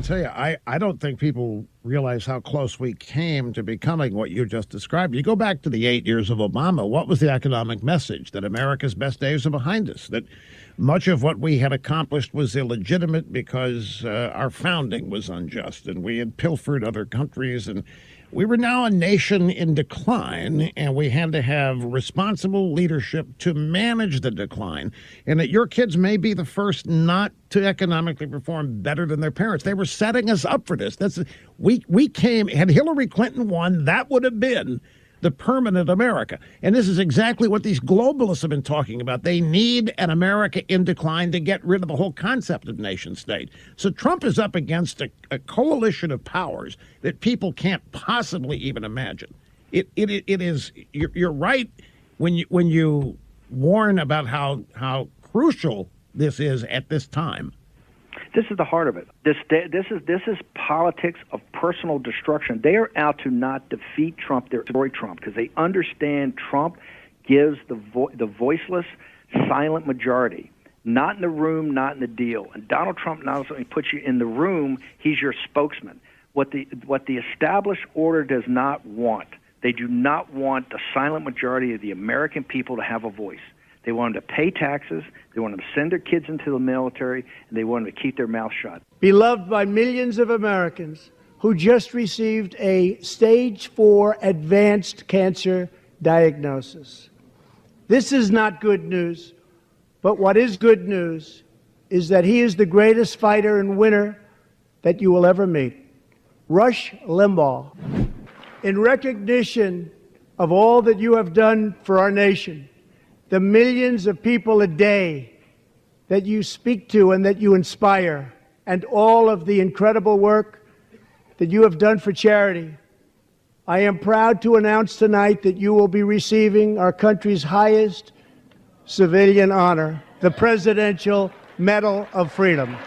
tell you, I don't think people realize how close we came to becoming what you just described. You go back to the 8 years of Obama, what was the economic message? That America's best days are behind us, that much of what we had accomplished was illegitimate because our founding was unjust and we had pilfered other countries, and we were now a nation in decline, and we had to have responsible leadership to manage the decline, and that your kids may be the first not to economically perform better than their parents. They were setting us up for this. We came, had Hillary Clinton won, that would have been the permanent America. And this is exactly what these globalists have been talking about. They need an America in decline to get rid of the whole concept of nation state. So Trump is up against a coalition of powers that people can't possibly even imagine. It is, you're right when you warn about how crucial this is at this time. This is the heart of it. This is politics of personal destruction. They are out to not defeat Trump, they're destroy Trump, because they understand Trump gives the voiceless, silent majority. Not in the room, not in the deal. And Donald Trump not only puts you in the room, he's your spokesman. What the established order does not want, they do not want the silent majority of the American people to have a voice. They want them to pay taxes, they want them to send their kids into the military, and they want them to keep their mouth shut. Beloved by millions of Americans who just received a stage 4 advanced cancer diagnosis. This is not good news, but what is good news is that he is the greatest fighter and winner that you will ever meet. Rush Limbaugh, in recognition of all that you have done for our nation, the millions of people a day that you speak to and that you inspire, and all of the incredible work that you have done for charity, I am proud to announce tonight that you will be receiving our country's highest civilian honor, the Presidential Medal of Freedom.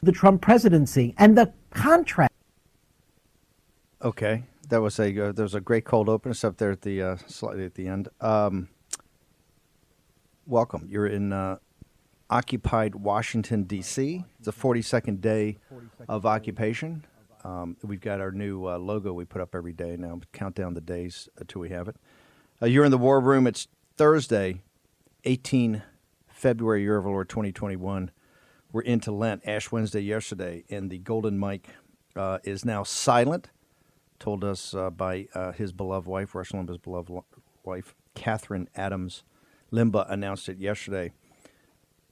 The Trump presidency and the contract. Okay, that was there was a great cold open up there at the slightly at the end. Welcome. You're in occupied Washington D.C. It's the 42nd day of occupation. We've got our new logo we put up every day now. Count down the days until we have it. You're in the war room. It's Thursday, 18 February, year of our Lord 2021. We're into Lent, Ash Wednesday yesterday, and the golden mic is now silent, told us by his beloved wife, Rush Limbaugh's beloved wife, Catherine Adams Limbaugh, announced it yesterday.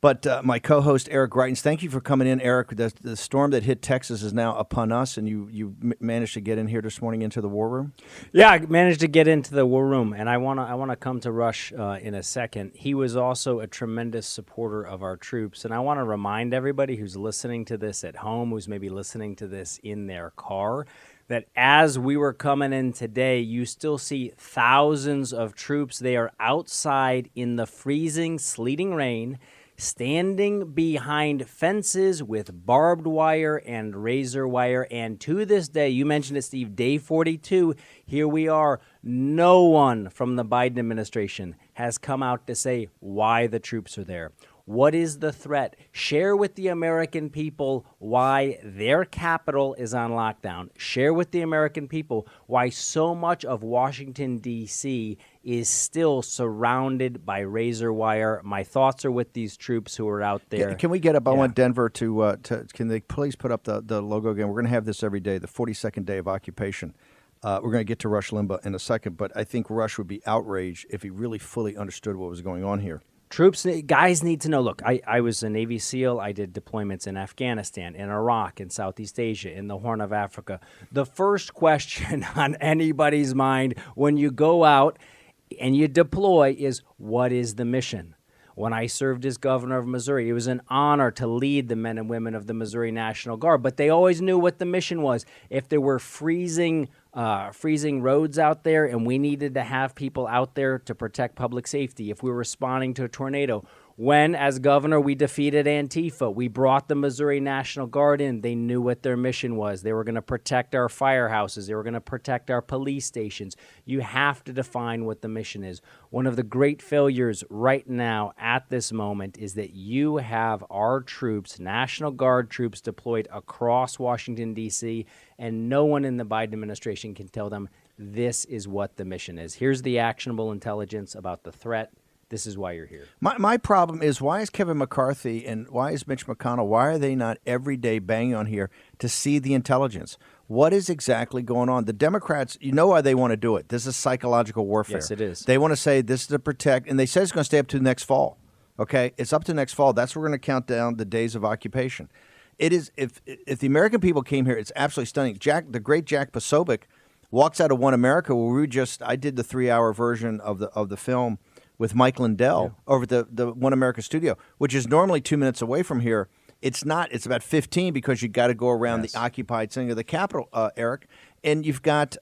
But my co-host, Eric Greitens, thank you for coming in, Eric. The storm that hit Texas is now upon us, and you managed to get in here this morning into the war room? Yeah, I managed to get into the war room, and I wanna come to Rush in a second. He was also a tremendous supporter of our troops, and I want to remind everybody who's listening to this at home, who's maybe listening to this in their car, that as we were coming in today, you still see thousands of troops. They are outside in the freezing, sleeting rain, standing behind fences with barbed wire and razor wire. And to this day, you mentioned it, Steve, day 42, here we are. No one from the Biden administration has come out to say why the troops are there. What is the threat? Share with the American people why their capital is on lockdown. Share with the American people why so much of Washington, D.C. is still surrounded by razor wire. My thoughts are with these troops who are out there. Can we get up? I want Denver to can they please put up the logo again? We're going to have this every day, the 42nd day of occupation. We're going to get to Rush Limbaugh in a second, but I think Rush would be outraged if he really fully understood what was going on here. Guys need to know. Look, I was a Navy SEAL. I did deployments in Afghanistan, in Iraq, in Southeast Asia, in the Horn of Africa. The first question on anybody's mind when you go out and you deploy is, what is the mission? When I served as governor of Missouri, it was an honor to lead the men and women of the Missouri National Guard, but they always knew what the mission was. If there were freezing roads out there and we needed to have people out there to protect public safety, if we were responding to a tornado, when, as governor, we defeated Antifa, we brought the Missouri National Guard in. They knew what their mission was. They were going to protect our firehouses. They were going to protect our police stations. You have to define what the mission is. One of the great failures right now at this moment is that you have our troops, National Guard troops, deployed across Washington, D.C., and no one in the Biden administration can tell them this is what the mission is. Here's the actionable intelligence about the threat. This is why you're here. My problem is, why is Kevin McCarthy and why is Mitch McConnell, why are they not every day banging on here to see the intelligence? What is exactly going on? The Democrats, you know why they want to do it. This is psychological warfare. Yes, it is. They want to say this is to protect, and they say it's going to stay up to next fall. Okay? It's up to next fall. That's where we're going to count down the days of occupation. It is, if the American people came here, it's absolutely stunning. The great Jack Posobiec walks out of One America, where I did the 3-hour version of the film with Mike Lindell over at the One America studio, which is normally 2 minutes away from here. It's not. It's about 15 because you got to go around the occupied center of the Capitol, Eric. And you've got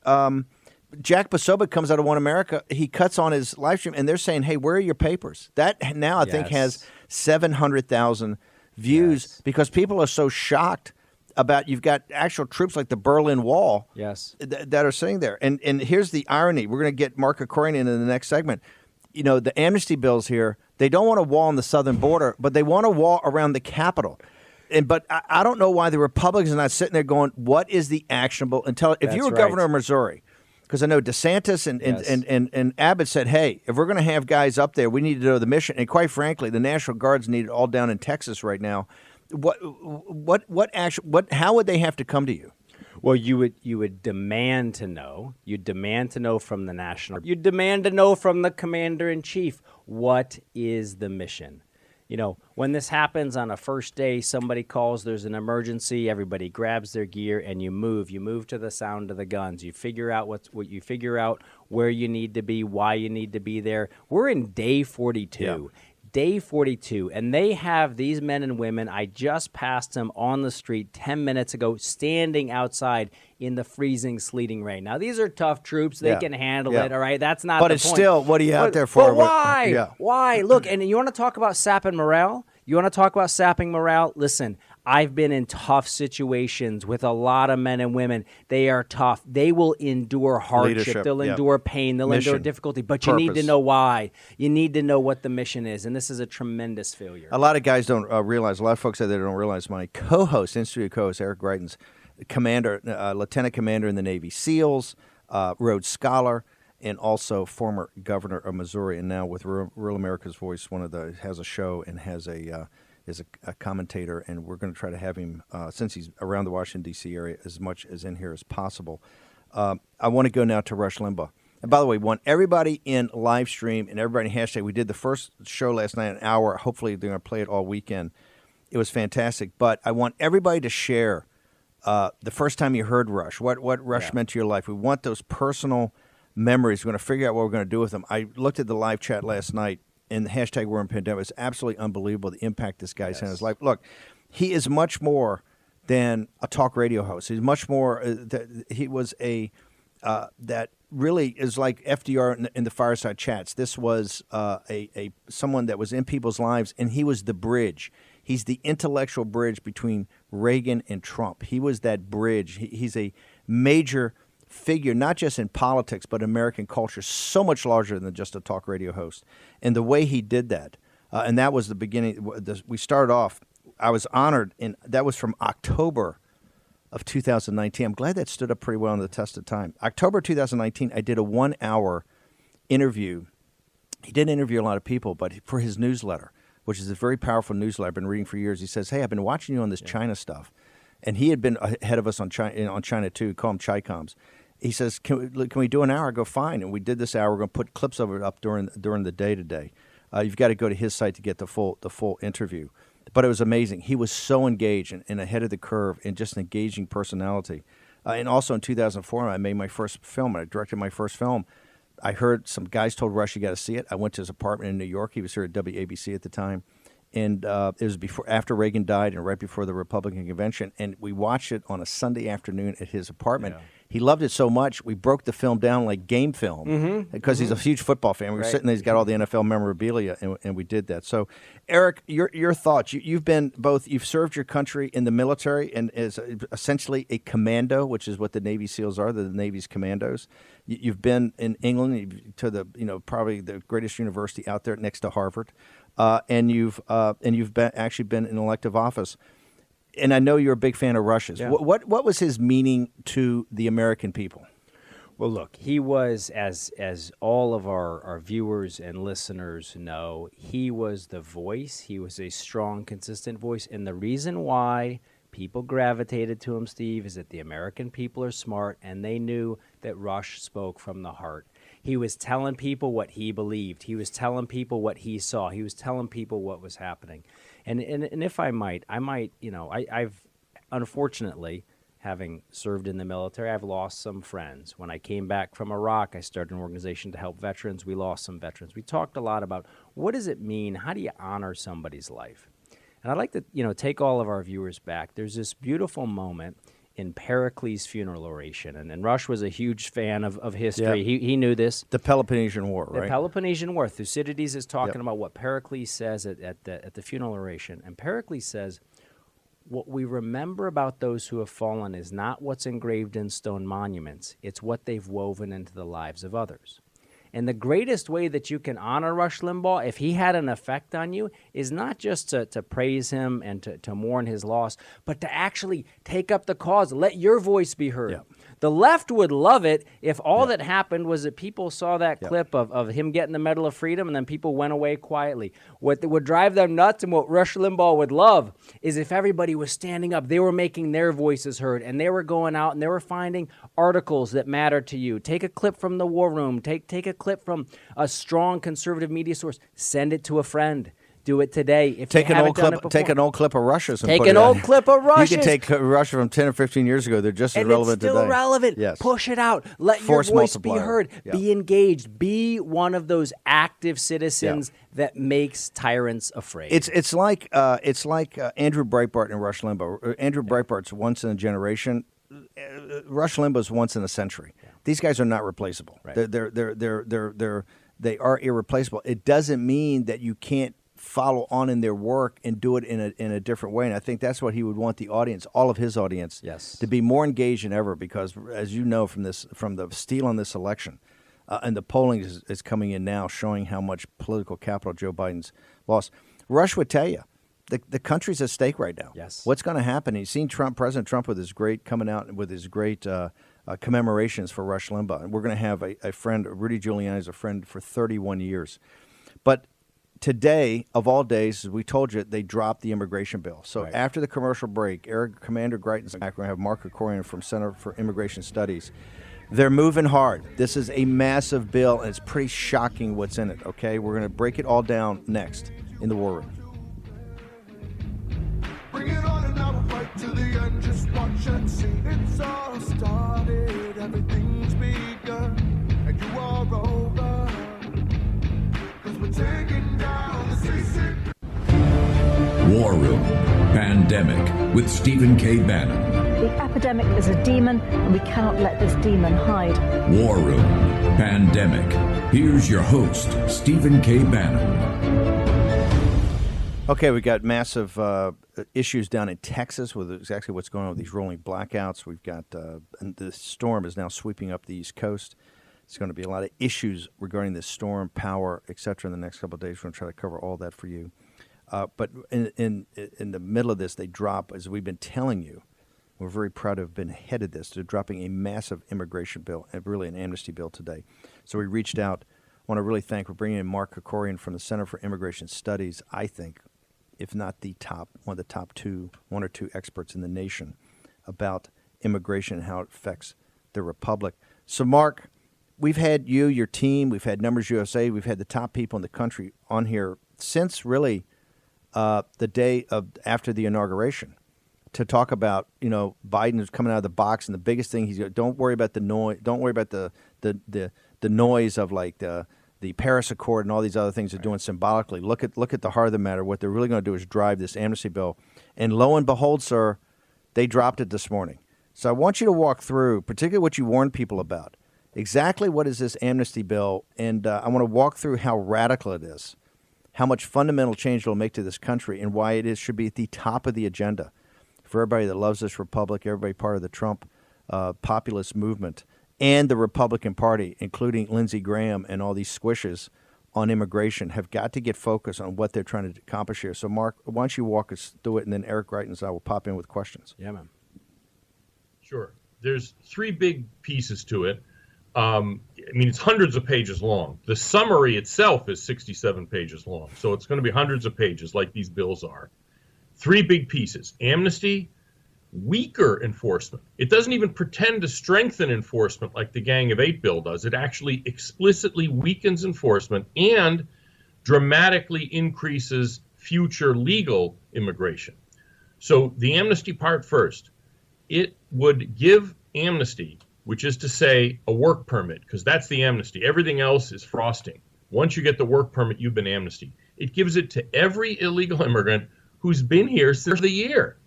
Jack Posobiec comes out of One America. He cuts on his live stream, and they're saying, hey, where are your papers? That now I think has 700,000 views because people are so shocked about you've got actual troops like the Berlin Wall that are sitting there. And here's the irony. We're going to get Mark Krikorian in the next segment. You know, the amnesty bills here, they don't want a wall on the southern border, but they want a wall around the Capitol. But I don't know why the Republicans are not sitting there going, what is the actionable intelligence? If you were governor of Missouri, because I know DeSantis and Abbott said, hey, if we're going to have guys up there, we need to know the mission. And quite frankly, the National Guard's needed all down in Texas right now. How would they have to come to you? Well, you would demand to know. You'd demand to know from the national. You'd demand to know from the commander-in-chief, what is the mission? You know, when this happens on a first day, somebody calls, there's an emergency, everybody grabs their gear, and you move. You move to the sound of the guns. You figure out you figure out where you need to be, why you need to be there. We're in day 42. Yeah. Day 42, and they have these men and women. I just passed them on the street 10 minutes ago, standing outside in the freezing, sleeting rain. Now, these are tough troops. They can handle it, all right? That's not the point. But it's still, what are you out there for? But why? Why? Look, and you want to talk about sapping morale? You want to talk about sapping morale? Listen, I've been in tough situations with a lot of men and women. They are tough. They will endure hardship. Leadership, They'll endure pain. They'll endure difficulty. But you need to know why. You need to know what the mission is. And this is a tremendous failure. A lot of guys don't realize, a lot of folks say they don't realize my co-host, in-studio co-host, Eric Greitens, lieutenant commander in the Navy SEALs, Rhodes Scholar, and also former governor of Missouri, and now with Real America's Voice, has a show and is a commentator, and we're going to try to have him, since he's around the Washington, D.C. area, as much as in here as possible. I want to go now to Rush Limbaugh. And by the way, want everybody in live stream and everybody in hashtag. We did the first show last night, an hour. Hopefully they're going to play it all weekend. It was fantastic. But I want everybody to share the first time you heard Rush, what Rush meant to your life. We want those personal memories. We're going to figure out what we're going to do with them. I looked at the live chat last night, and the hashtag we're in pandemic. It's absolutely unbelievable, the impact this guy's had in his life. Look, he is much more than a talk radio host. He's much more, he was that really is like FDR in the fireside chats. This was someone that was in people's lives, and he was the bridge. He's the intellectual bridge between Reagan and Trump. He was that bridge. He's a major figure, not just in politics, but American culture, so much larger than just a talk radio host. And the way he did that, and that was the beginning. We started off, I was honored, and that was from October of 2019. I'm glad that stood up pretty well on the test of time. October 2019, I did a 1-hour interview. He didn't interview a lot of people, but for his newsletter, which is a very powerful newsletter I've been reading for years, he says, hey, I've been watching you on this China stuff. And he had been ahead of us on China too, call them Chi-Coms. he says, can we do an hour? I go, fine. And we did this hour. We're going to put clips of it up during the day today. You've got to go to his site to get the full interview. But it was amazing. He was so engaged and ahead of the curve and just an engaging personality. And also in 2004, I made my first film. I directed my first film. I heard some guys told Rush, you got to see it. I went to his apartment in New York. He was here at WABC at the time. And it was after Reagan died and right before the Republican convention. And we watched it on a Sunday afternoon at his apartment. Yeah. He loved it so much, we broke the film down like game film because he's a huge football fan. We were sitting there, he's got all the NFL memorabilia, and we did that. So, Eric, your thoughts. You've served your country in the military and as essentially a commando, which is what the Navy SEALs are, the Navy's commandos. You've been in England to the probably the greatest university out there next to Harvard, and you've actually been in elective office. And I know you're a big fan of Rush's. Yeah. What was his meaning to the American people? Well, look, he was, as all of our viewers and listeners know, he was the voice. He was a strong, consistent voice. And the reason why people gravitated to him, Steve, is that the American people are smart, and they knew that Rush spoke from the heart. He was telling people what he believed. He was telling people what he saw. He was telling people what was happening. And if I might, I've unfortunately, having served in the military, I've lost some friends. When I came back from Iraq, I started an organization to help veterans. We lost some veterans. We talked a lot about what does it mean? How do you honor somebody's life? And I'd like to, take all of our viewers back. There's this beautiful moment in Pericles' funeral oration, and Rush was a huge fan of history. Yeah. He knew this. The Peloponnesian War, right? The Peloponnesian War. Thucydides is talking about what Pericles says at the funeral oration, and Pericles says, what we remember about those who have fallen is not what's engraved in stone monuments, it's what they've woven into the lives of others. And the greatest way that you can honor Rush Limbaugh, if he had an effect on you, is not just to praise him and to mourn his loss, but to actually take up the cause. Let your voice be heard. Yeah. The left would love it if all that happened was that people saw that clip of him getting the Medal of Freedom and then people went away quietly. What would drive them nuts and what Rush Limbaugh would love is if everybody was standing up, they were making their voices heard, and they were going out and they were finding articles that matter to you. Take a clip from the War Room. Take a clip from a strong conservative media source. Send it to a friend. Do it today. If take you an haven't done it before. Take an old clip of Rush's. Take an old clip of Rush's. You can take Russia from 10 or 15 years ago. They're just as relevant today. And it's still relevant. Yes. Push it out. Let your voice be heard. Yeah. Be engaged. Be one of those active citizens that makes tyrants afraid. It's like Andrew Breitbart and Rush Limbaugh. Andrew Breitbart's once in a generation. Rush Limbaugh's once in a century. Yeah. These guys are not replaceable. Right. They are irreplaceable. It doesn't mean that you can't follow on in their work and do it in a different way. And I think that's what he would want the audience, all of his audience, to be more engaged than ever. Because as you know from the steal on this election, and the polling is coming in now, showing how much political capital Joe Biden's lost. Rush would tell you. The country's at stake right now. Yes. What's going to happen? He's seen President Trump with his great commemorations for Rush Limbaugh. And we're going to have a friend, Rudy Giuliani is a friend for 31 years. But today, of all days, as we told you, they dropped the immigration bill. So after the commercial break, Commander Greitens and I are going to have Mark Krikorian from Center for Immigration Studies. They're moving hard. This is a massive bill, and it's pretty shocking what's in it, okay? We're going to break it all down next in the War Room. Bring it on and I will fight to the end. Just watch and see. It's all started, everything's begun, and you are over. 'Cause we're taking down the CC. War Room Pandemic with Stephen K. Bannon. The epidemic is a demon, and we cannot let this demon hide. War Room Pandemic. Here's your host, Stephen K. Bannon. Okay, we got massive issues down in Texas with exactly what's going on with these rolling blackouts. We've got and the storm is now sweeping up the East Coast. There's going to be a lot of issues regarding this storm, power, et cetera, in the next couple of days. We're going to try to cover all that for you. But in the middle of this, they drop, as we've been telling you, we're very proud to have been ahead of this. They're dropping a massive immigration bill, and really an amnesty bill today. So we reached out. I want to really thank, we're bringing in Mark Krikorian from the Center for Immigration Studies, I think, if not the top, one or two experts in the nation about immigration and how it affects the republic. So, Mark, we've had you, your team, we've had Numbers USA, we've had the top people in the country on here since really the day after the inauguration to talk about, Biden is coming out of the box, and the biggest thing don't worry about the noise, don't worry about the noise of like the Paris Accord and all these other things they're doing symbolically. Look at the heart of the matter. What they're really going to do is drive this amnesty bill. And lo and behold, sir, they dropped it this morning. So I want you to walk through, particularly what you warned people about, exactly what is this amnesty bill, and I want to walk through how radical it is, how much fundamental change it will make to this country, and why should be at the top of the agenda for everybody that loves this republic, everybody part of the Trump populist movement, and the Republican Party, including Lindsey Graham and all these squishes on immigration, have got to get focused on what they're trying to accomplish here. So, Mark, why don't you walk us through it, and then Eric Greitens and I will pop in with questions. Yeah, man. Sure. There's three big pieces to it. It's hundreds of pages long. The summary itself is 67 pages long, so it's going to be hundreds of pages like these bills are. Three big pieces: amnesty, weaker enforcement. It doesn't even pretend to strengthen enforcement like the Gang of Eight bill does. It actually explicitly weakens enforcement and dramatically increases future legal immigration. So the amnesty part first. It would give amnesty, which is to say a work permit, because that's the amnesty. Everything else is frosting. Once you get the work permit, you've been amnesty. It gives it to every illegal immigrant who's been here since the year.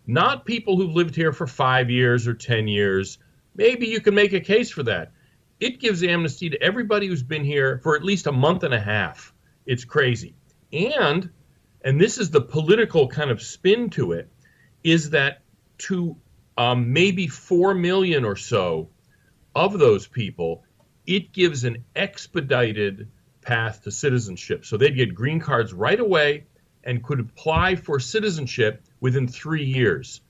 Not people who've lived here for 5 years or 10 years. Maybe you can make a case for that. It gives amnesty to everybody who's been here for at least a month and a half. It's crazy. And this is the political kind of spin to it, is that to maybe 4 million or so of those people, it gives an expedited path to citizenship. So they'd get green cards right away and could apply for citizenship within 3 years.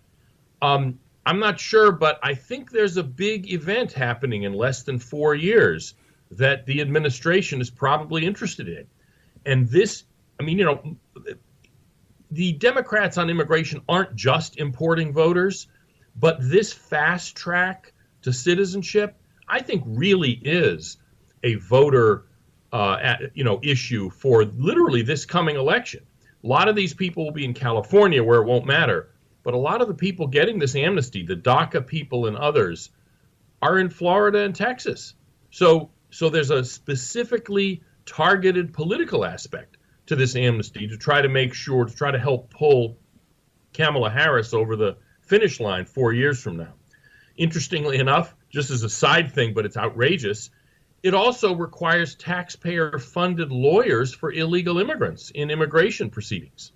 I'm not sure, but I think there's a big event happening in less than 4 years that the administration is probably interested in. And this, the Democrats on immigration aren't just importing voters, but this fast track to citizenship, I think, really is a voter, issue for literally this coming election. A lot of these people will be in California where it won't matter, but a lot of the people getting this amnesty, the DACA people and others, are in Florida and Texas. So there's a specifically targeted political aspect to this amnesty to try to help pull Kamala Harris over the finish line 4 years from now. Interestingly enough, just as a side thing, but it's outrageous, it also requires taxpayer-funded lawyers for illegal immigrants in immigration proceedings.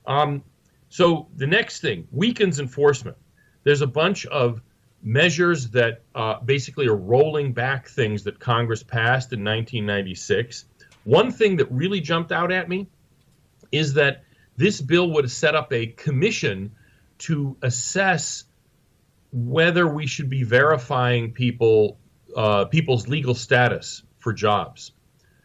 So the next thing, weakens enforcement. There's a bunch of measures that basically are rolling back things that Congress passed in 1996. One thing that really jumped out at me is that this bill would have set up a commission to assess whether we should be verifying people's legal status for jobs.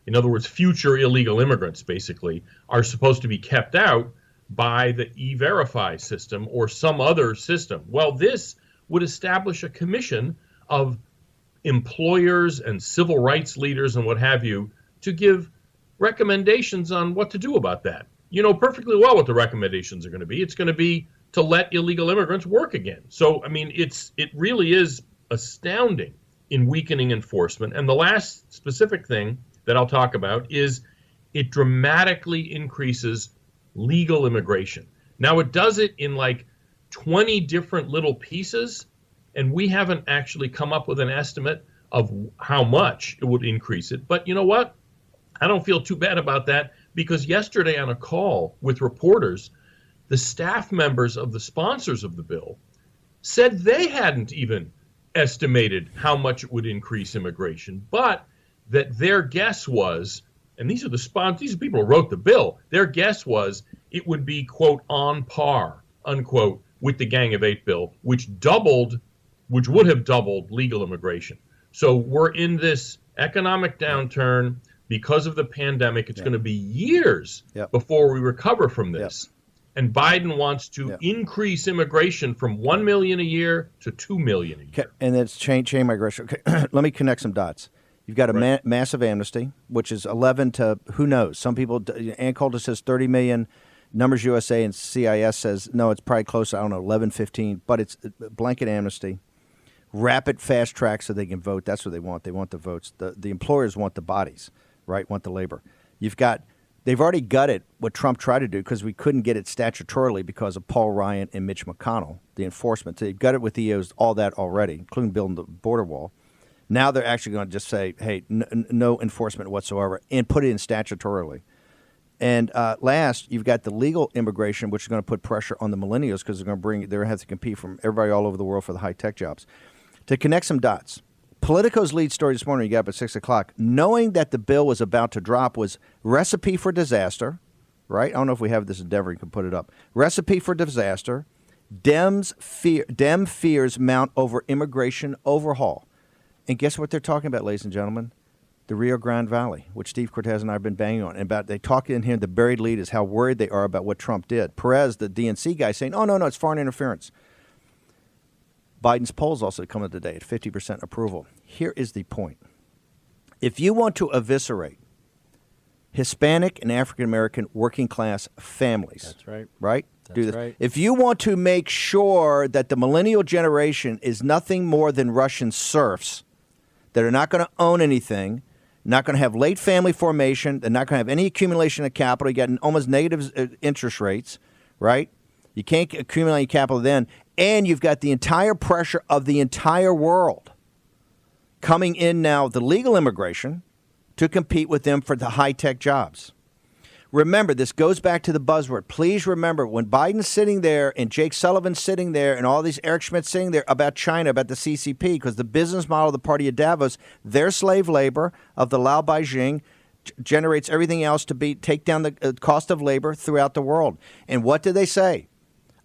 In other words, future illegal immigrants basically are supposed to be kept out by the E-Verify system or some other system. Well, this would establish a commission of employers and civil rights leaders and what have you to give recommendations on what to do about that. You know perfectly well what the recommendations are going to be. It's going to be to let illegal immigrants work again. So, it really is astounding in weakening enforcement. And the last specific thing that I'll talk about is it dramatically increases legal immigration. Now, it does it in like 20 different little pieces, and we haven't actually come up with an estimate of how much it would increase it. But you know what? I don't feel too bad about that, because yesterday on a call with reporters, the staff members of the sponsors of the bill said they hadn't even estimated how much it would increase immigration, but that their guess was, and these are these people who wrote the bill, their guess was it would be, quote, on par, unquote, with the Gang of Eight bill, which would have doubled legal immigration. So we're in this economic downturn because of the pandemic. It's going to be years before we recover from this. and Biden wants to increase immigration from 1 million a year to 2 million a year. Okay, and it's chain migration. Okay. Let me connect some dots. You've got a massive amnesty, which is 11 to who knows. Some people, Ann Coulter says 30 million. Numbers USA and CIS says, no, it's probably close, I don't know, 11, 15. But it's blanket amnesty. Rapid fast track so they can vote. That's what they want. They want the votes. The employers want the bodies, right? Want the labor. They've already gutted what Trump tried to do because we couldn't get it statutorily because of Paul Ryan and Mitch McConnell, the enforcement. So they've gutted with EOs, all that already, including building the border wall. Now they're actually going to just say, hey, no enforcement whatsoever, and put it in statutorily. And last, you've got the legal immigration, which is going to put pressure on the millennials because they're going to have to compete from everybody all over the world for the high-tech jobs. To connect some dots, Politico's lead story this morning, you got up at 6 o'clock, knowing that the bill was about to drop was recipe for disaster, right? I don't know if we have this endeavor. You can put it up. Recipe for disaster. Dem fears mount over immigration overhaul. And guess what they're talking about, ladies and gentlemen? The Rio Grande Valley, which Steve Cortez and I have been banging on. And they talk in here, the buried lead is how worried they are about what Trump did. Perez, the DNC guy, saying, oh, no, it's foreign interference. Biden's polls also come out today at 50% approval. Here is the point. If you want to eviscerate Hispanic and African-American working-class families. That's right. Right? That's Do this. right. If you want to make sure that the millennial generation is nothing more than Russian serfs that are not going to own anything, not going to have late family formation, they're not going to have any accumulation of capital, you got almost negative interest rates, right? You can't accumulate capital then, and you've got the entire pressure of the entire world coming in now, the legal immigration, to compete with them for the high-tech jobs. Remember, this goes back to the buzzword. Please remember, when Biden's sitting there and Jake Sullivan's sitting there and all these Eric Schmidt's sitting there about China, about the CCP, because the business model of the party of Davos, their slave labor of the Lao Beijing generates everything else to take down the cost of labor throughout the world. And what do they say?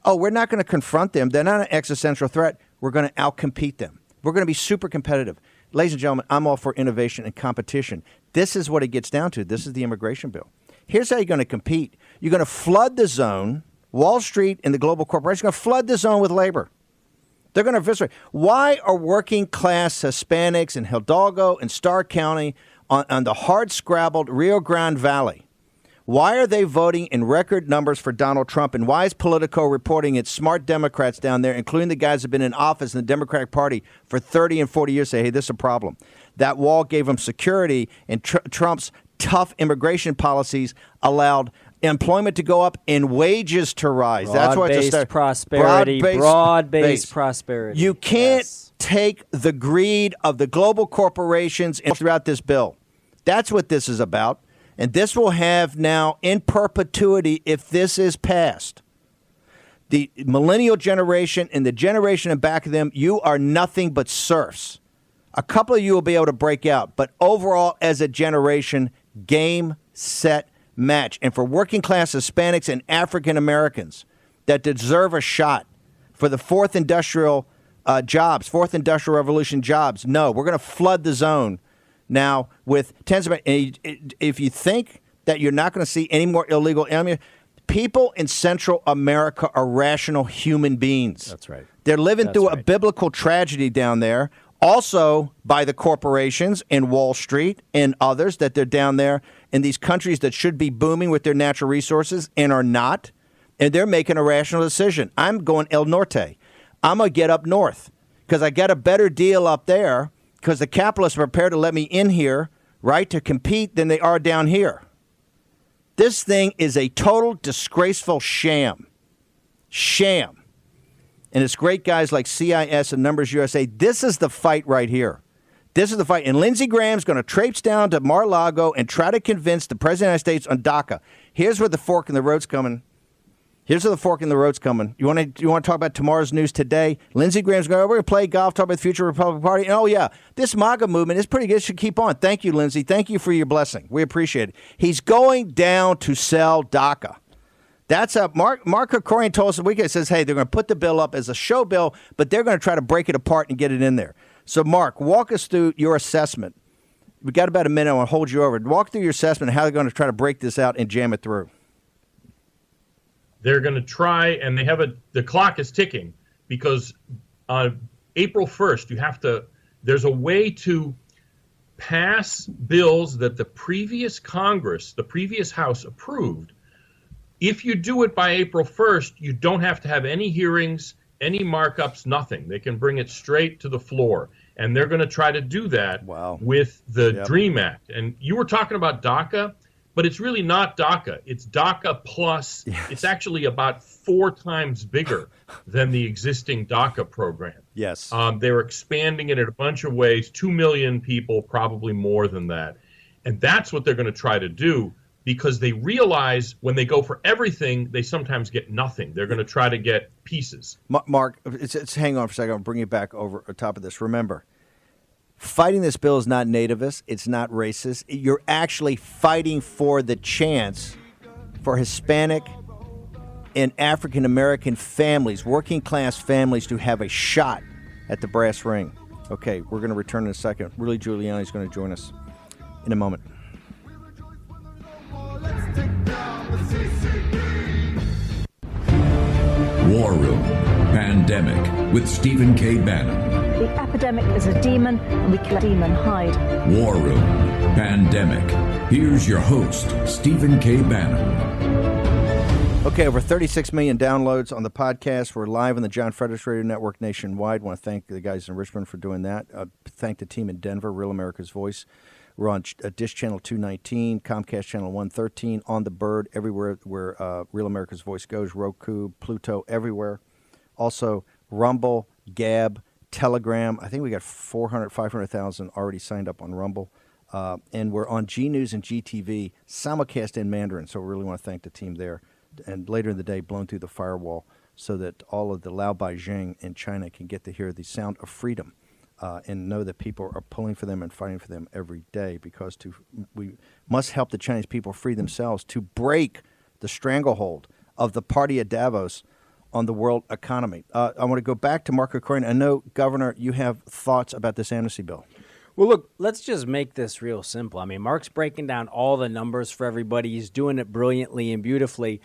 Oh, we're not going to confront them. They're not an existential threat. We're going to outcompete them. We're going to be super competitive. Ladies and gentlemen, I'm all for innovation and competition. This is what it gets down to. This is the immigration bill. Here's how you're going to compete. You're going to flood the zone. Wall Street and the global corporations are going to flood the zone with labor. They're going to eviscerate. Why are working class Hispanics in Hidalgo and Starr County on the hard-scrabbled Rio Grande Valley? Why are they voting in record numbers for Donald Trump? And why is Politico reporting it's smart Democrats down there, including the guys who have been in office in the Democratic Party for 30 and 40 years, say, hey, this is a problem. That wall gave them security, and Trump's tough immigration policies allowed employment to go up and wages to rise. That's why it's a prosperity. Broad-based prosperity. You can't take the greed of the global corporations throughout this bill. That's what this is about. And this will have now in perpetuity, if this is passed, the millennial generation and the generation in back of them, you are nothing but serfs. A couple of you will be able to break out, but overall as a generation, game, set, match. And for working class Hispanics and African Americans that deserve a shot for the fourth industrial revolution jobs, no, we're going to flood the zone. Now, with tens of, if you think that you're not going to see any more illegal immigrants, people in Central America are rational human beings. That's right. They're living through a biblical tragedy down there, also by the corporations in Wall Street and others that they're down there in these countries that should be booming with their natural resources and are not. And they're making a rational decision. I'm going El Norte. I'm going to get up north because I got a better deal up there, because the capitalists are prepared to let me in here, right, to compete than they are down here. This thing is a total disgraceful sham. Sham. And it's great guys like CIS and Numbers USA. This is the fight right here. This is the fight. And Lindsey Graham's going to traipse down to Mar-a-Lago and try to convince the President of the United States on DACA. Here's where the fork in the road's coming. Here's where the fork in the road's coming. You want to talk about tomorrow's news today? Lindsey Graham's going, we're going to play golf, talk about the future of the Republican Party. And, oh, yeah, this MAGA movement is pretty good. It should keep on. Thank you, Lindsey. Thank you for your blessing. We appreciate it. He's going down to sell DACA. That's a Mark Krikorian told us a week ago. He says, hey, they're going to put the bill up as a show bill, but they're going to try to break it apart and get it in there. So, Mark, walk us through your assessment. We've got about a minute. I want to hold you over. Walk through your assessment of how they're going to try to break this out and jam it through. they're going to try, and the clock is ticking, because on April 1st, there's a way to pass bills that the previous Congress, the previous House approved. If you do it by April 1st, you don't have to have any hearings, any markups, nothing. They can bring it straight to the floor. And they're going to try to do that with the DREAM Act. And you were talking about DACA, but it's really not DACA. It's DACA plus. Yes. It's actually about 4 times bigger than the existing DACA program. Yes. They're expanding it in a bunch of ways, 2 million people, probably more than that. And that's what they're going to try to do, because they realize when they go for everything, they sometimes get nothing. They're going to try to get pieces. Mark, it's hang on for a second. I'll bring you back over on top of this. Remember, fighting this bill is not nativist. It's not racist. You're actually fighting for the chance for Hispanic and African-American families, working-class families, to have a shot at the brass ring. Okay, we're going to return in a second. Rudy Giuliani is going to join us in a moment. War Room Pandemic with Stephen K. Bannon. The epidemic is a demon, and we can demon hide. War Room Pandemic. Here's your host, Stephen K. Bannon. Okay, over 36 million downloads on the podcast. We're live on the John Fredericks Radio Network nationwide. I want to thank the guys in Richmond for doing that. Thank the team in Denver, Real America's Voice. We're on Dish Channel 219, Comcast Channel 113, on the Bird, everywhere where Real America's Voice goes, Roku, Pluto, everywhere. Also, Rumble, Gab, Telegram. I think we got 500,000 already signed up on Rumble. And we're on G News and GTV, simulcast in Mandarin. So we really want to thank the team there. And later in the day, blown through the firewall so that all of the Lao Beijing in China can get to hear the sound of freedom. And know that people are pulling for them and fighting for them every day, because we must help the Chinese people free themselves to break the stranglehold of the party at Davos on the world economy. I want to go back to Mark Krikorian. I know, Governor, you have thoughts about this amnesty bill. Well, look, let's just make this real simple. I mean, Mark's breaking down all the numbers for everybody. He's doing it brilliantly and beautifully.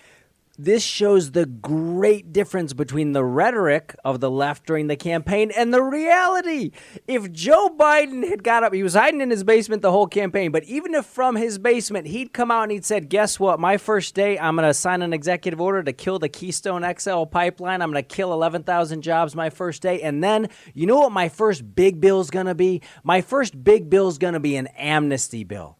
This shows the great difference between the rhetoric of the left during the campaign and the reality. If Joe Biden had got up, he was hiding in his basement the whole campaign, but even if from his basement he'd come out and he'd said, guess what, my first day I'm going to sign an executive order to kill the Keystone XL pipeline. I'm going to kill 11,000 jobs my first day. And then, you know what my first big bill is going to be? My first big bill is going to be an amnesty bill,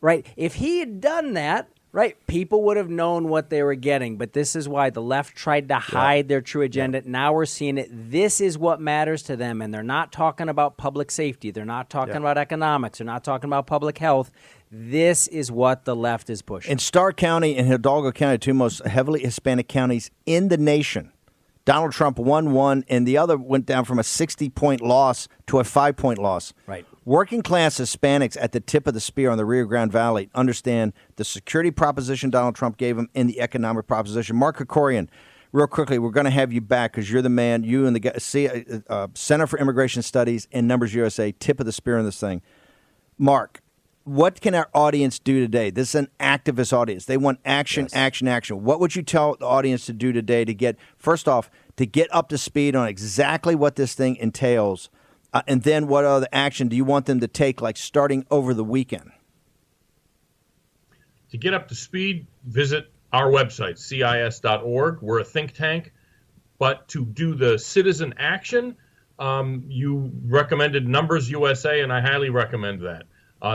right? If he had done that, right, people would have known what they were getting, but this is why the left tried to hide their true agenda. Now we're seeing it. This is what matters to them, and they're not talking about public safety. They're not talking about economics. They're not talking about public health. This is what the left is pushing. In Starr County and Hidalgo County, two most heavily Hispanic counties in the nation, Donald Trump won one, and the other went down from a 60-point loss to a 5-point loss. Right. Working-class Hispanics at the tip of the spear on the Rio Grande Valley understand the security proposition Donald Trump gave them and the economic proposition. Mark Krikorian, real quickly, we're going to have you back because you're the man, you and the Center for Immigration Studies and Numbers USA, tip of the spear on this thing. Mark, what can our audience do today? This is an activist audience. They want action, action, action. What would you tell the audience to do today to get, first off, to get up to speed on exactly what this thing entails? And then what other action do you want them to take, like starting over the weekend? To get up to speed, visit our website, CIS.org. We're a think tank. But to do the citizen action, you recommended Numbers USA, and I highly recommend that.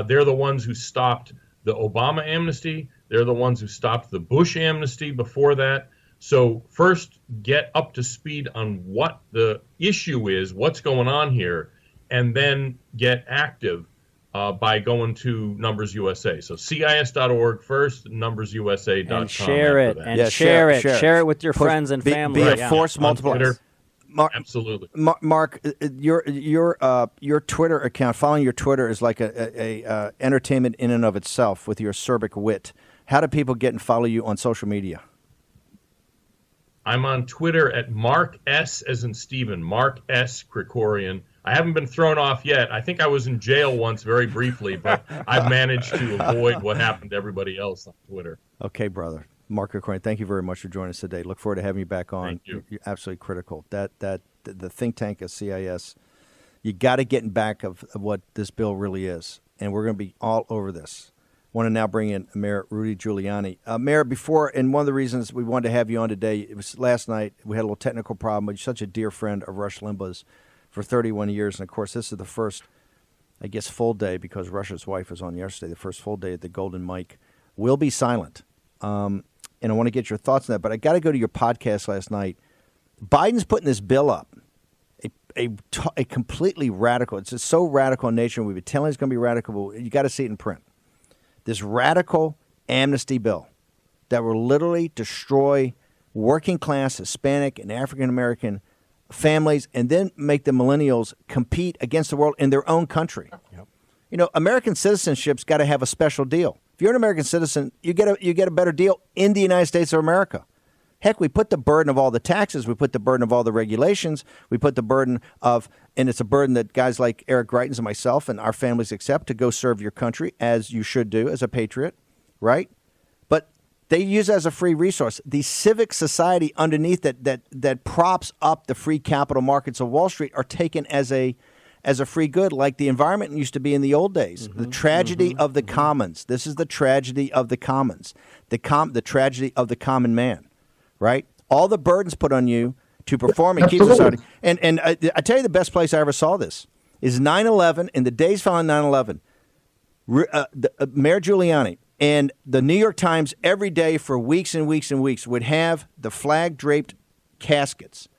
They're the ones who stopped the Obama amnesty. They're the ones who stopped the Bush amnesty before that. So first, get up to speed on what the issue is, what's going on here, and then get active by going to Numbers USA. So CIS.org first, numbersusa.com. And share it, and share it. Share it with your friends and family. Be a force multiplier. Absolutely. Mark, your Twitter account, following your Twitter is like a entertainment in and of itself with your acerbic wit. How do people get and follow you on social media? I'm on Twitter at Mark S. as in Stephen, Mark S. Krikorian. I haven't been thrown off yet. I think I was in jail once very briefly, but I've managed to avoid what happened to everybody else on Twitter. Okay, brother. Mark Krikorian, thank you very much for joining us today. Look forward to having you back on. Thank you. You're absolutely critical. The think tank of CIS, you got to get in back of what this bill really is, and we're going to be all over this. Want to now bring in Mayor Rudy Giuliani. Mayor, before, and one of the reasons we wanted to have you on today, it was last night, we had a little technical problem, but you're such a dear friend of Rush Limbaugh's for 31 years, and of course this is the first, I guess, full day, because Rush's wife was on yesterday, the first full day at the Golden Mike. Will be silent. And I want to get your thoughts on that, but I got to go to your podcast last night. Biden's putting this bill up, a completely radical. It's just so radical in nature. We've been telling it's going to be radical, but you got to see it in print. This radical amnesty bill that will literally destroy working class Hispanic and African American families, and then make the millennials compete against the world in their own country. Yep. You know, American citizenship's got to have a special deal. If you're an American citizen, you get a better deal in the United States of America. Heck, we put the burden of all the taxes, we put the burden of all the regulations, we put the burden of, and it's a burden that guys like Eric Greitens and myself and our families accept, to go serve your country, as you should do as a patriot, right? But they use it as a free resource. The civic society underneath that props up the free capital markets of Wall Street are taken as a free good, like the environment used to be in the old days. The tragedy of the commons. This is the tragedy of the commons. The tragedy of the common man. Right? All the burdens put on you to perform and keep society. And I tell you, the best place I ever saw this is 9/11, in the days following 9/11. Mayor Giuliani and the New York Times every day for weeks and weeks and weeks would have the flag-draped caskets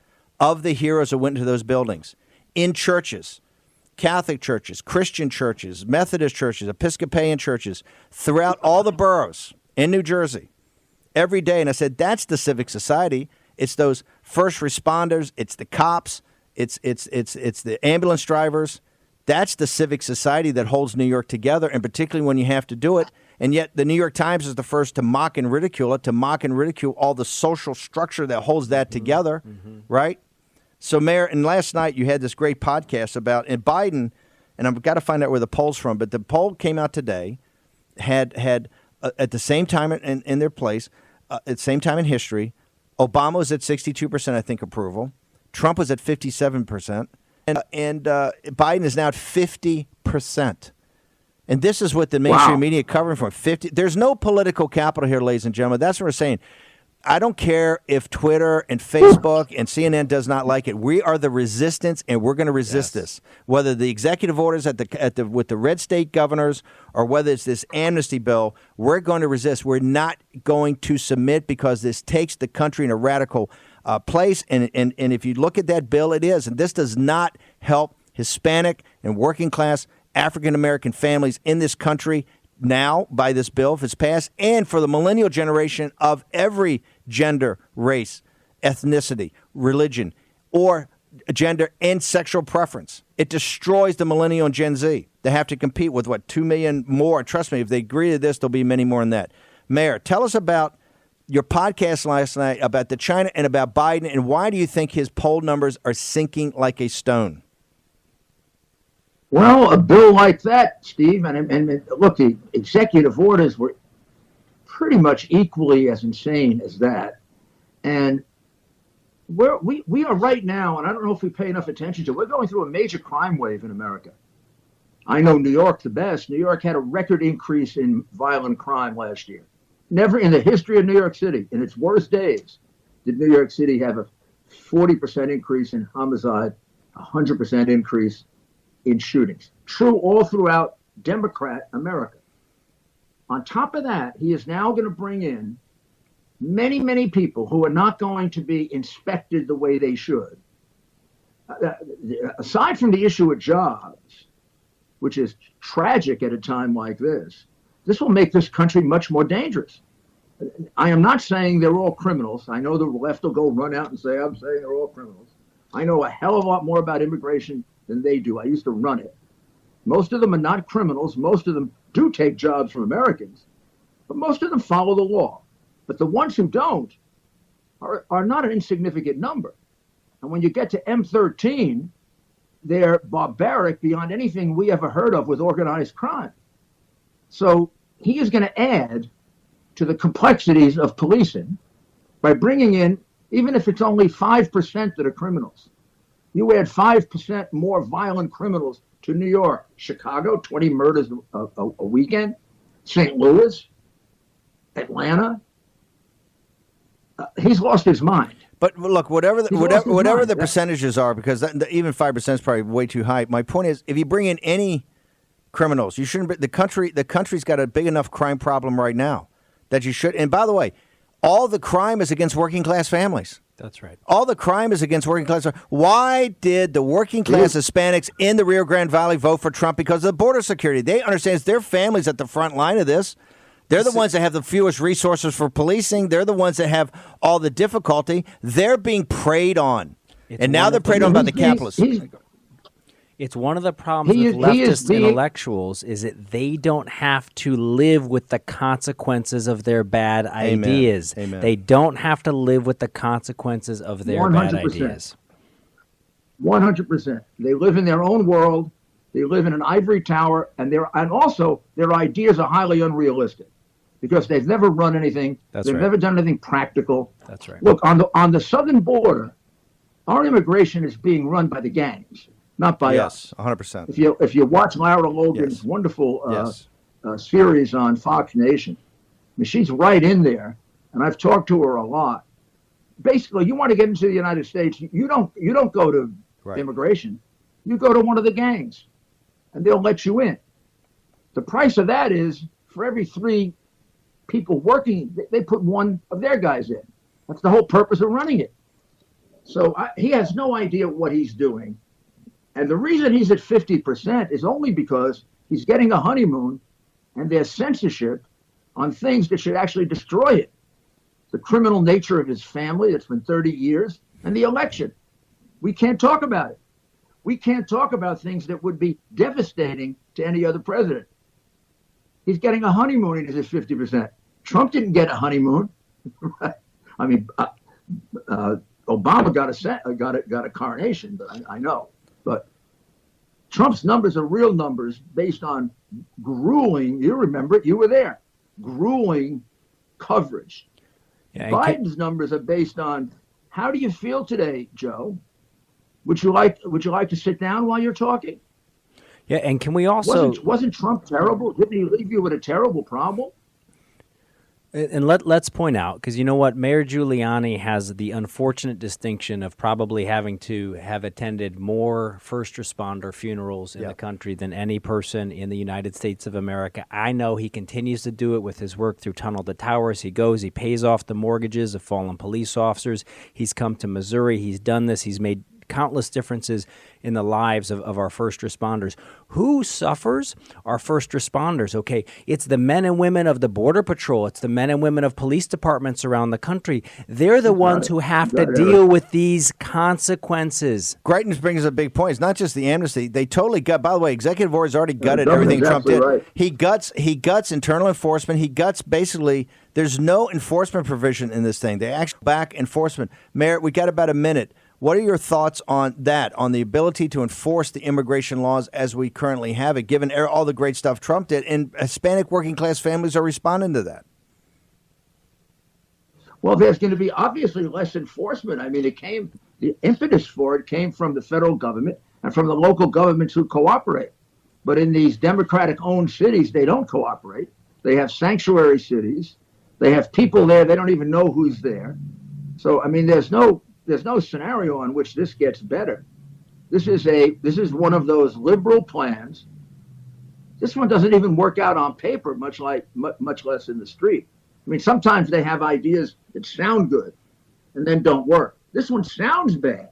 of the heroes that went into those buildings in churches, Catholic churches, Christian churches, Methodist churches, Episcopalian churches, throughout all the boroughs in New Jersey. Every day. And I said, that's the civic society. It's those first responders. It's the cops. It's the ambulance drivers. That's the civic society that holds New York together, and particularly when you have to do it. And yet the New York Times is the first to mock and ridicule it, to mock and ridicule all the social structure that holds that together, right? So, Mayor, and last night you had this great podcast about, and Biden, and I've got to find out where the poll's from, but the poll came out today, had at the same time in their place, at the same time in history, Obama was at 62%, I think, approval. Trump was at 57%. And Biden is now at 50%. And this is what the mainstream media covering from 50. There's no political capital here, ladies and gentlemen. That's what we're saying. I don't care if Twitter and Facebook and CNN does not like it. We are the resistance, and we're going to resist this. Whether the executive orders with the red state governors, or whether it's this amnesty bill, we're going to resist. We're not going to submit, because this takes the country in a radical place. And if you look at that bill, it is. And this does not help Hispanic and working class African American families in this country now by this bill, if it's passed, and for the millennial generation of every gender, race, ethnicity, religion, or gender and sexual preference. It destroys the millennial and Gen Z. They have to compete with, 2 million more. Trust me, if they agree to this, there'll be many more than that. Mayor, tell us about your podcast last night about the China and about Biden, and why do you think his poll numbers are sinking like a stone? Well, a bill like that, Steve, and look, the executive orders were pretty much equally as insane as that. And we are right now, and I don't know if we pay enough attention to it, we're going through a major crime wave in America. I know New York the best. New York had a record increase in violent crime last year. Never in the history of New York City, in its worst days, did New York City have a 40% increase in homicide, 100% increase in shootings. True all throughout Democrat America. On top of that, he is now going to bring in many, many people who are not going to be inspected the way they should. Aside from the issue of jobs, which is tragic at a time like this will make this country much more dangerous. I am not saying they're all criminals. I know the left will go run out and say, I'm saying they're all criminals. I know a hell of a lot more about immigration than they do. I used to run it. Most of them are not criminals. Most of them do take jobs from Americans, but most of them follow the law. But the ones who don't are not an insignificant number. And when you get to M13, they're barbaric beyond anything we ever heard of with organized crime. So he is going to add to the complexities of policing by bringing in, even if it's only 5% that are criminals. You add 5% more violent criminals to New York, Chicago, 20 murders a weekend, St. Louis, Atlanta. He's lost his mind. But look, whatever the percentages are, because even 5% is probably way too high. My point is, if you bring in any criminals, you shouldn't. The country's got a big enough crime problem right now that you should. And by the way, all the crime is against working class families. That's right. All the crime is against working class. Why did the working class Hispanics in the Rio Grande Valley vote for Trump? Because of the border security. They understand it's their families at the front line of this. They're the ones that have the fewest resources for policing. They're the ones that have all the difficulty. They're being preyed on. And now they're preyed on by the capitalists. It's one of the problems with leftist intellectuals is that they don't have to live with the consequences of their bad ideas. Amen. They don't have to live with the consequences of their 100%. bad ideas. 100%. They live in their own world. They live in an ivory tower, and also their ideas are highly unrealistic because they've never run anything. They've never done anything practical. That's right. Look, on the southern border, our immigration is being run by the gangs, not by us. Yes, 100%. If you watch Lara Logan's wonderful series on Fox Nation, I mean, she's right in there, and I've talked to her a lot. Basically, you want to get into the United States, you don't go to immigration. You go to one of the gangs, and they'll let you in. The price of that is, for every 3 people working, they put one of their guys in. That's the whole purpose of running it. So he has no idea what he's doing. And the reason he's at 50% is only because he's getting a honeymoon and there's censorship on things that should actually destroy it. The criminal nature of his family, it's been 30 years, and the election. We can't talk about it. We can't talk about things that would be devastating to any other president. He's getting a honeymoon and he's at 50%. Trump didn't get a honeymoon. I mean, Obama got a coronation, but I know. But Trump's numbers are real numbers based on grueling, you remember it, you were there, grueling coverage. Yeah, Biden's numbers are based on, how do you feel today, Joe? Would you like to sit down while you're talking? Yeah, and can we also... Wasn't Trump terrible? Didn't he leave you with a terrible problem? And let's point out, because you know what? Mayor Giuliani has the unfortunate distinction of probably having to have attended more first responder funerals in the country than any person in the United States of America. I know he continues to do it with his work through Tunnel to Towers. He goes, he pays off the mortgages of fallen police officers. He's come to Missouri. He's done this. He's made countless differences in the lives of our first responders. Who suffers? Our first responders, okay? It's the men and women of the Border Patrol. It's the men and women of police departments around the country. They're the ones who have to deal with these consequences. Greitens brings a big point. It's not just the amnesty. They totally gut. By the way, executive order's already gutted everything Trump did. Right. He guts internal enforcement. He guts basically. There's no enforcement provision in this thing. They actually back enforcement. Mayor, we got about a minute. What are your thoughts on that, on the ability to enforce the immigration laws as we currently have it, given all the great stuff Trump did, and Hispanic working class families are responding to that? Well, there's going to be obviously less enforcement. I mean, the impetus for it came from the federal government and from the local governments who cooperate. But in these Democratic-owned cities, they don't cooperate. They have sanctuary cities. They have people there. They don't even know who's there. So, I mean, there's no scenario on which this gets better. This is one of those liberal plans. This one doesn't even work out on paper, much less in the street. I mean, sometimes they have ideas that sound good and then don't work. This one sounds bad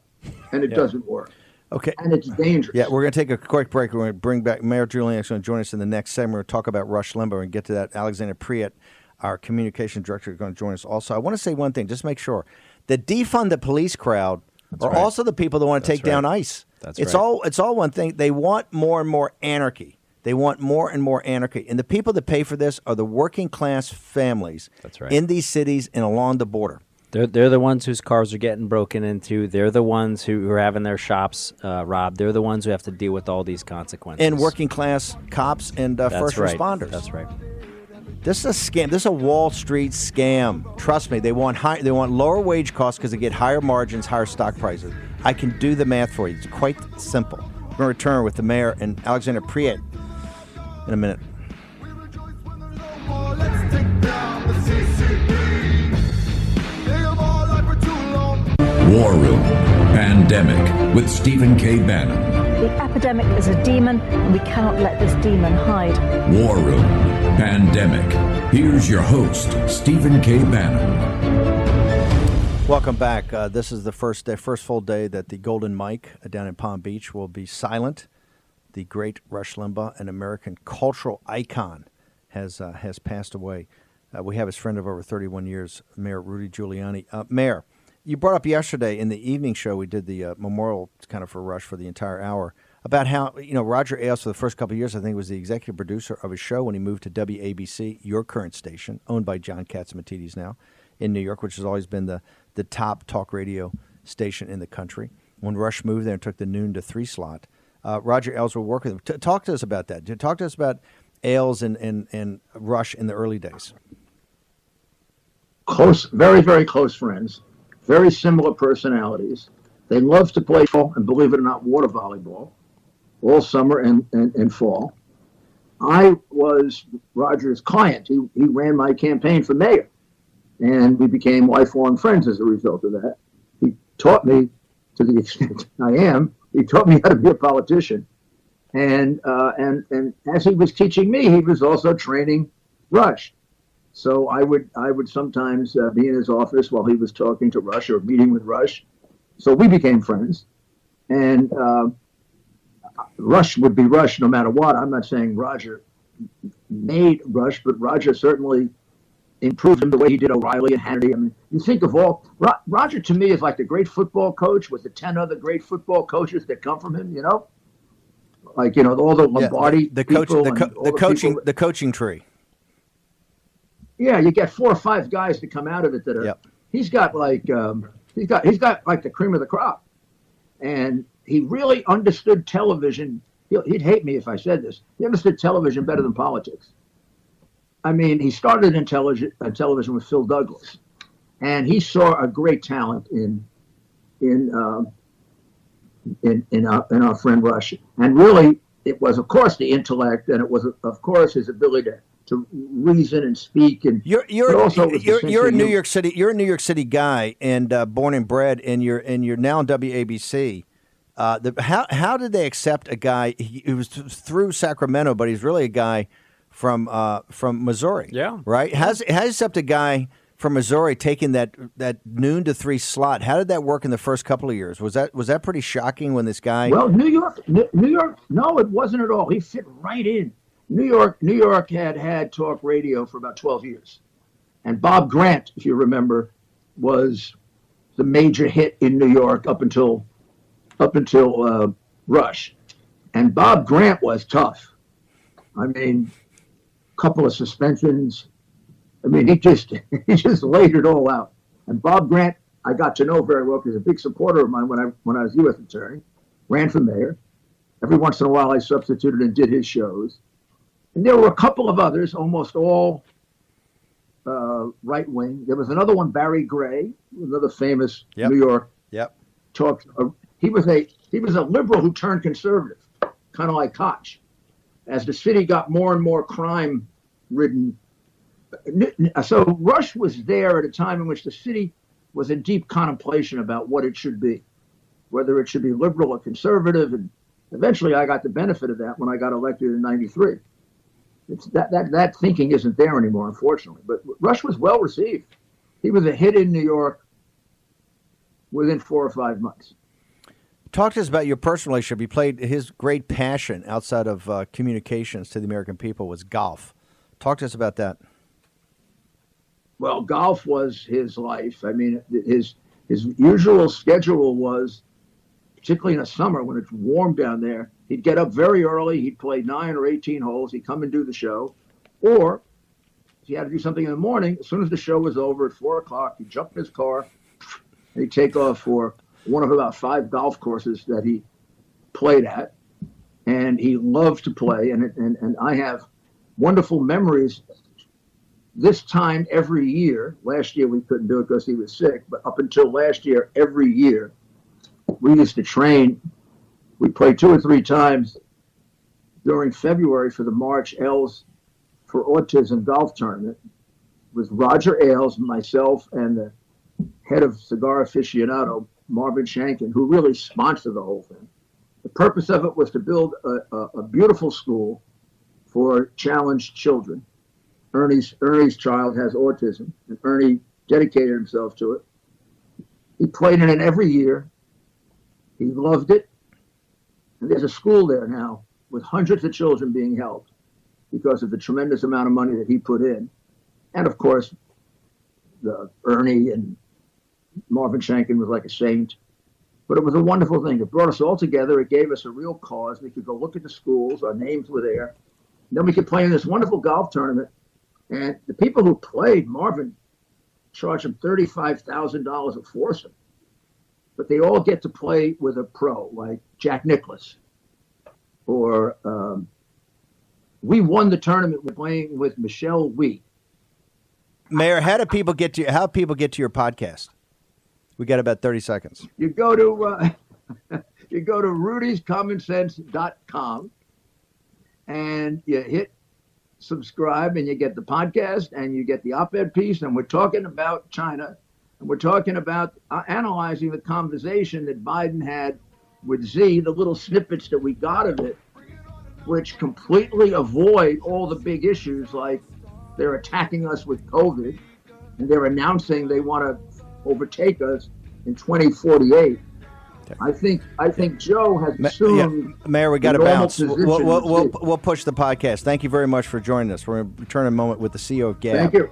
and it doesn't work. Okay. And it's dangerous. Yeah, we're going to take a quick break. We're going to bring back Mayor Giuliani. Is going to join us in the next segment. We're going to talk about Rush Limbaugh and get to that. Alexandra Preate, our communication director, is going to join us also. I want to say one thing, just make sure. The defund the police crowd are also the people that want to take down ICE. It's all one thing. They want more and more anarchy. They want more and more anarchy. And the people that pay for this are the working class families in these cities and along the border. They're the ones whose cars are getting broken into. They're the ones who are having their shops robbed. They're the ones who have to deal with all these consequences. And working class cops and first responders. That's right. This is a scam. This is a Wall Street scam. Trust me. They want lower wage costs because they get higher margins, higher stock prices. I can do the math for you. It's quite simple. We're going to return with the mayor and Alexandra Preate in a minute. War Room Pandemic with Stephen K. Bannon. The epidemic is a demon, and we cannot let this demon hide. War Room Pandemic. Here's your host, Stephen K. Bannon. Welcome back. This is the first full day that the Golden Mike down in Palm Beach will be silent. The great Rush Limbaugh, an American cultural icon, has passed away. We have his friend of over 31 years, Mayor Rudy Giuliani. Mayor, you brought up yesterday in the evening show, we did the memorial kind of for Rush for the entire hour, about how, Roger Ailes for the first couple of years, I think, was the executive producer of his show when he moved to WABC, your current station, owned by John Catsimatidis now, in New York, which has always been the top talk radio station in the country. When Rush moved there and took the noon to 3 slot, Roger Ailes would work with him. Talk to us about that. Talk to us about Ailes and Rush in the early days. Close, very, very close friends. Very similar personalities. They love to play fall and, believe it or not, water volleyball all summer and fall. I was Roger's client. He ran my campaign for mayor, and we became lifelong friends as a result of that. He taught me, to the extent he taught me how to be a politician. And as he was teaching me, he was also training Rush. So I would sometimes be in his office while he was talking to Rush or meeting with Rush. So we became friends. And Rush would be Rush no matter what. I'm not saying Roger made Rush, but Roger certainly improved him the way he did O'Reilly and Hannity. I mean, you think of Roger to me is like the great football coach with the 10 other great football coaches that come from him, Like, all the Lombardi the coaching tree. Yeah, you get 4 or 5 guys to come out of it that are. Yep. He's got like he's got like the cream of the crop, and he really understood television. He'd hate me if I said this. He understood television better than politics. I mean, he started in television with Phil Douglas, and he saw a great talent in our friend Rush, and really it was, of course, the intellect, and it was, of course, his ability to reason and speak, and you're a New York City. You're a New York City guy, and born and bred, and you're now in WABC. How did they accept a guy who was through Sacramento, but he's really a guy from Missouri? Yeah, right. How does accept a guy from Missouri taking that noon to 3 slot? How did that work in the first couple of years? Was that pretty shocking when this guy? Well, New York. No, it wasn't at all. He fit right in. New York had talk radio for about 12 years. And Bob Grant, if you remember, was the major hit in New York up until Rush. And Bob Grant was tough. I mean, a couple of suspensions. I mean, he just laid it all out. And Bob Grant, I got to know very well because he's a big supporter of mine when I was U.S. attorney, ran for mayor. Every once in a while I substituted and did his shows. And there were a couple of others, almost all right wing. There was another one, Barry Gray, another famous New York talk. He was a liberal who turned conservative, kind of like Koch. As the city got more and more crime ridden. So Rush was there at a time in which the city was in deep contemplation about what it should be, whether it should be liberal or conservative. And eventually I got the benefit of that when I got elected in '93. It's that thinking isn't there anymore, unfortunately. But Rush was well received. He was a hit in New York within 4 or 5 months. Talk to us about your personal relationship. He played his great passion outside of communications to the American people was golf. Talk to us about that. Well, golf was his life. I mean, his usual schedule was, particularly in the summer when it's warm down there, he'd get up very early. He'd play 9 or 18 holes. He'd come and do the show. Or if he had to do something in the morning, as soon as the show was over at 4 o'clock, he'd jump in his car and he'd take off for one of about 5 golf courses that he played at. And he loved to play. And I have wonderful memories this time every year, last year we couldn't do it because he was sick, but up until last year, every year, we used to train. We played 2 or 3 times during February for the March L's for Autism golf tournament with Roger Ailes, myself, and the head of Cigar Aficionado, Marvin Shankin, who really sponsored the whole thing. The purpose of it was to build a beautiful school for challenged children. Ernie's child has autism, and Ernie dedicated himself to it. He played in it every year. He loved it. And there's a school there now with hundreds of children being helped because of the tremendous amount of money that he put in. And of course, Ernie and Marvin Shankin was like a saint. But it was a wonderful thing. It brought us all together. It gave us a real cause. We could go look at the schools. Our names were there. And then we could play in this wonderful golf tournament. And the people who played, Marvin charged them $35,000 a foursome. But they all get to play with a pro, like Jack Nicklaus. Or we won the tournament playing with Michelle Wheat. Mayor, how people get to your podcast? We got about 30 seconds. You go to rudyscommonsense.com and you hit subscribe and you get the podcast and you get the op-ed piece, and we're talking about China, and we're talking about analyzing the conversation that Biden had with Z, the little snippets that we got of it, which completely avoid all the big issues, like they're attacking us with COVID and they're announcing they want to overtake us in 2048. I think Joe has assumed. Mayor, we got to bounce. We'll push the podcast. Thank you very much for joining us. We're going to return in a moment with the CEO of GAB. Thank you.